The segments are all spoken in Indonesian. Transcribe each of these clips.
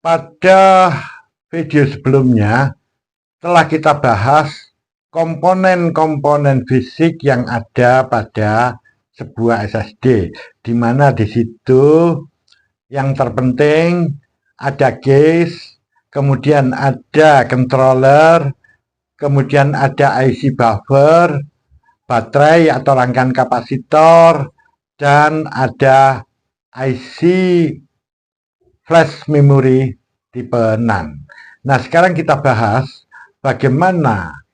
Pada video sebelumnya telah kita bahas komponen-komponen fisik yang ada pada sebuah SSD, di mana di situ yang terpenting ada case, kemudian ada controller, kemudian ada IC buffer, baterai atau rangkaian kapasitor, dan ada IC flash memory tipe 6. Nah, sekarang kita bahas bagaimana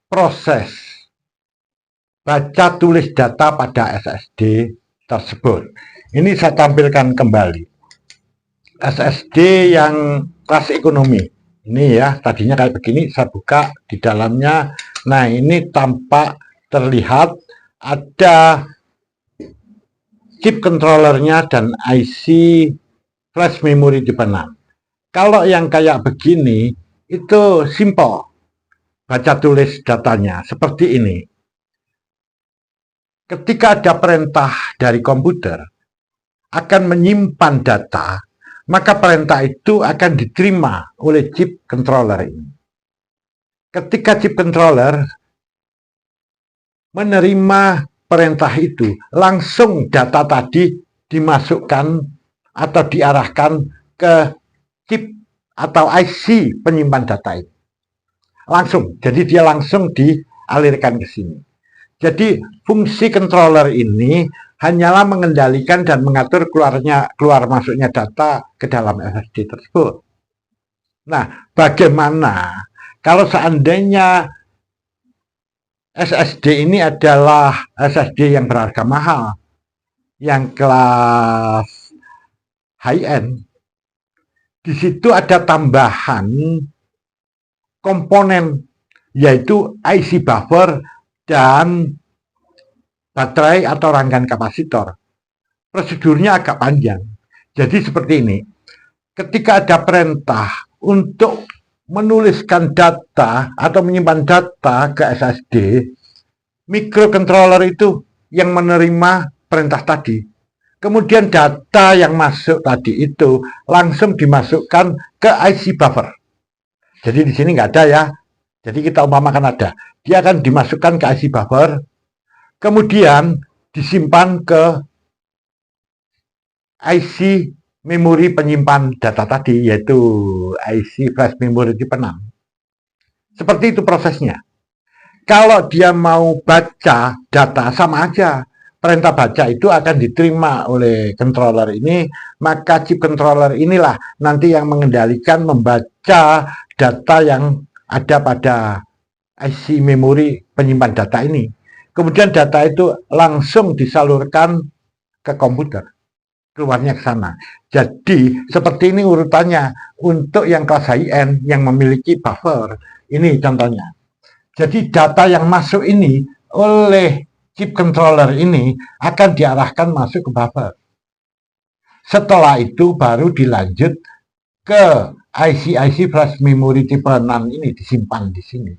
proses baca tulis data pada SSD tersebut. Ini saya tampilkan kembali. SSD yang kelas ekonomi. Ini ya, tadinya kayak begini, saya buka di dalamnya. Nah, ini tampak terlihat ada chip controllernya dan IC flash memory tipe 6. Kalau yang kayak begini, itu simple. Baca tulis datanya, seperti ini. Ketika ada perintah dari komputer, akan menyimpan data, maka perintah itu akan diterima oleh chip controller ini. Ketika chip controller menerima perintah itu, langsung data tadi dimasukkan atau diarahkan ke chip atau IC penyimpan data itu. Langsung, jadi dia langsung dialirkan ke sini. Jadi fungsi controller ini hanyalah mengendalikan dan mengatur keluar masuknya data ke dalam SSD tersebut. Nah, bagaimana kalau seandainya SSD ini adalah SSD yang berharga mahal, yang kelas high-end? Di situ ada tambahan komponen, yaitu IC buffer dan baterai atau rangkaian kapasitor. Prosedurnya agak panjang. Jadi seperti ini. Ketika ada perintah untuk menuliskan data atau menyimpan data ke SSD, microcontroller itu yang menerima perintah tadi. Kemudian data yang masuk tadi itu langsung dimasukkan ke IC buffer. Jadi di sini nggak ada ya. Jadi kita umpamakan ada. Dia akan dimasukkan ke IC buffer, kemudian disimpan ke IC memori penyimpan data tadi, yaitu IC flash memory tipe 6. Seperti itu prosesnya. Kalau dia mau baca data, sama aja. Perintah baca itu akan diterima oleh controller ini, maka chip controller inilah nanti yang mengendalikan membaca data yang ada pada IC memori penyimpan data ini. Kemudian data itu langsung disalurkan ke komputer, keluarnya ke sana. Jadi seperti ini urutannya untuk yang kelas high-end yang memiliki buffer. Ini contohnya. Jadi data yang masuk ini oleh chip controller ini akan diarahkan masuk ke buffer. Setelah itu baru dilanjut ke IC flash memory tipe 6 ini, disimpan di sini.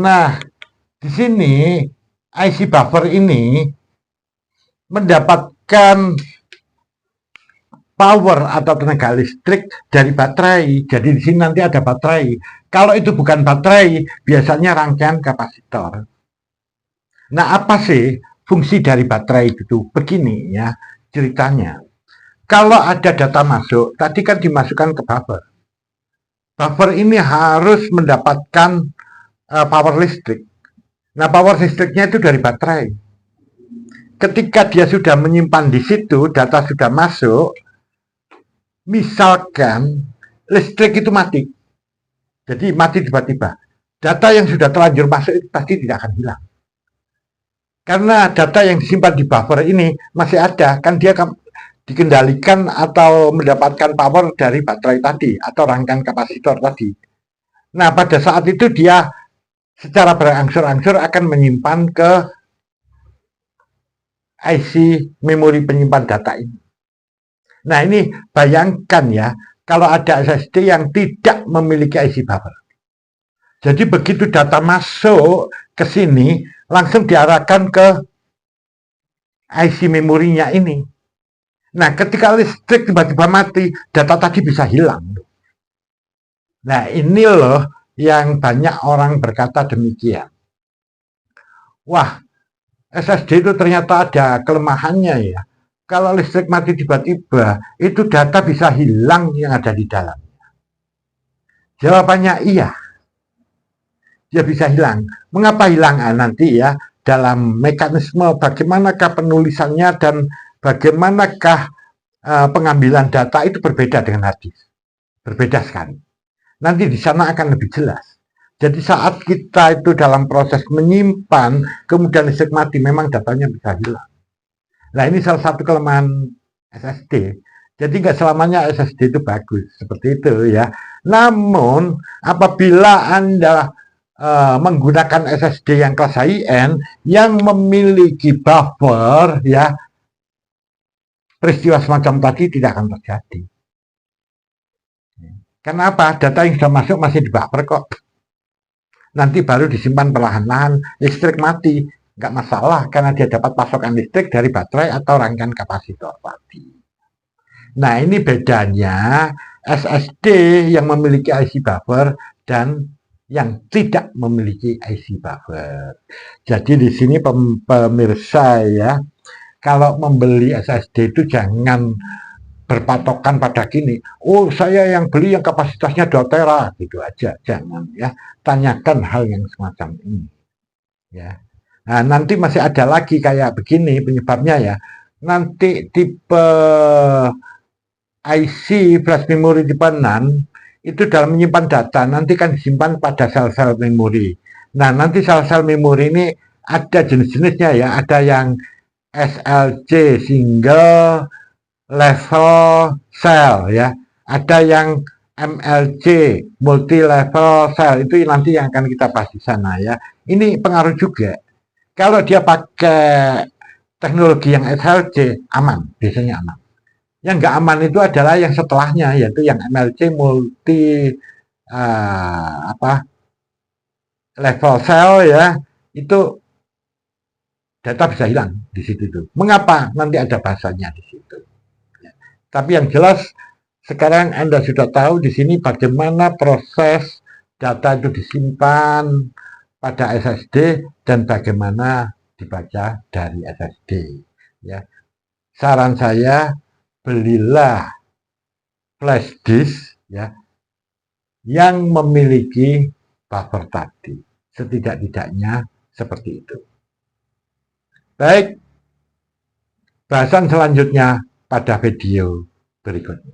Nah, di sini IC buffer ini mendapatkan power atau tenaga listrik dari baterai. Jadi di sini nanti ada baterai. Kalau itu bukan baterai, biasanya rangkaian kapasitor. Nah, apa sih fungsi dari baterai itu? Begini ya ceritanya. Kalau ada data masuk, tadi kan dimasukkan ke buffer. Buffer ini harus mendapatkan power listrik. Nah, power listriknya itu dari baterai. Ketika dia sudah menyimpan di situ, data sudah masuk, misalkan listrik itu mati. Jadi mati tiba-tiba. Data yang sudah terlanjur masuk itu pasti tidak akan hilang. Karena data yang disimpan di buffer ini masih ada, kan dia dikendalikan atau mendapatkan power dari baterai tadi atau rangkaian kapasitor tadi. Nah, pada saat itu dia secara berangsur-angsur akan menyimpan ke IC memori penyimpan data ini. Nah, ini bayangkan ya, kalau ada SSD yang tidak memiliki IC buffer. Jadi begitu data masuk ke sini, langsung diarahkan ke IC memorinya ini. Nah, ketika listrik tiba-tiba mati, data tadi bisa hilang. Nah, ini loh yang banyak orang berkata demikian. Wah, SSD itu ternyata ada kelemahannya ya. Kalau listrik mati tiba-tiba, itu data bisa hilang yang ada di dalam. Jawabannya iya, dia bisa hilang. Mengapa hilang? Nah, nanti ya, dalam mekanisme bagaimanakah penulisannya dan bagaimanakah pengambilan data itu berbeda dengan hard disk. Berbeda sekali. Nanti di sana akan lebih jelas. Jadi saat kita itu dalam proses menyimpan, kemudian listrik mati, memang datanya bisa hilang. Nah, ini salah satu kelemahan SSD. Jadi nggak selamanya SSD itu bagus, seperti itu ya. Namun apabila Anda menggunakan SSD yang kelas high-end yang memiliki buffer ya, peristiwa semacam tadi tidak akan terjadi. Kenapa? Data yang sudah masuk masih di buffer kok. Nanti baru disimpan perlahan-lahan, listrik mati, nggak masalah karena dia dapat pasokan listrik dari baterai atau rangkaian kapasitor tadi. Nah, ini bedanya SSD yang memiliki IC buffer dan yang tidak memiliki IC buffer. Jadi di sini pemirsa ya, kalau membeli SSD itu jangan berpatokan pada gini, oh saya yang beli yang kapasitasnya 2 tera, gitu aja, jangan ya. Tanyakan hal yang semacam ini. Ya. Nah, nanti masih ada lagi kayak begini penyebabnya ya. Nanti tipe IC flash memory tipe 6 itu dalam menyimpan data nanti kan disimpan pada sel-sel memori. Nah, nanti sel-sel memori ini ada jenis-jenisnya ya, ada yang SLC single level cell ya, ada yang MLC multi level cell, itu nanti yang akan kita bahas di sana ya. Ini pengaruh juga. Kalau dia pakai teknologi yang SLC aman, biasanya aman. Yang nggak aman itu adalah yang setelahnya, yaitu yang MLC multi level cell ya, itu data bisa hilang di situ tuh. Mengapa? Nanti ada bahasanya di situ. Tapi yang jelas sekarang Anda sudah tahu di sini bagaimana proses data itu disimpan pada SSD dan bagaimana dibaca dari SSD. Ya. Saran saya belilah flash disk ya yang memiliki buffer tadi. Setidak-tidaknya seperti itu. Baik, bahasan selanjutnya pada video berikutnya.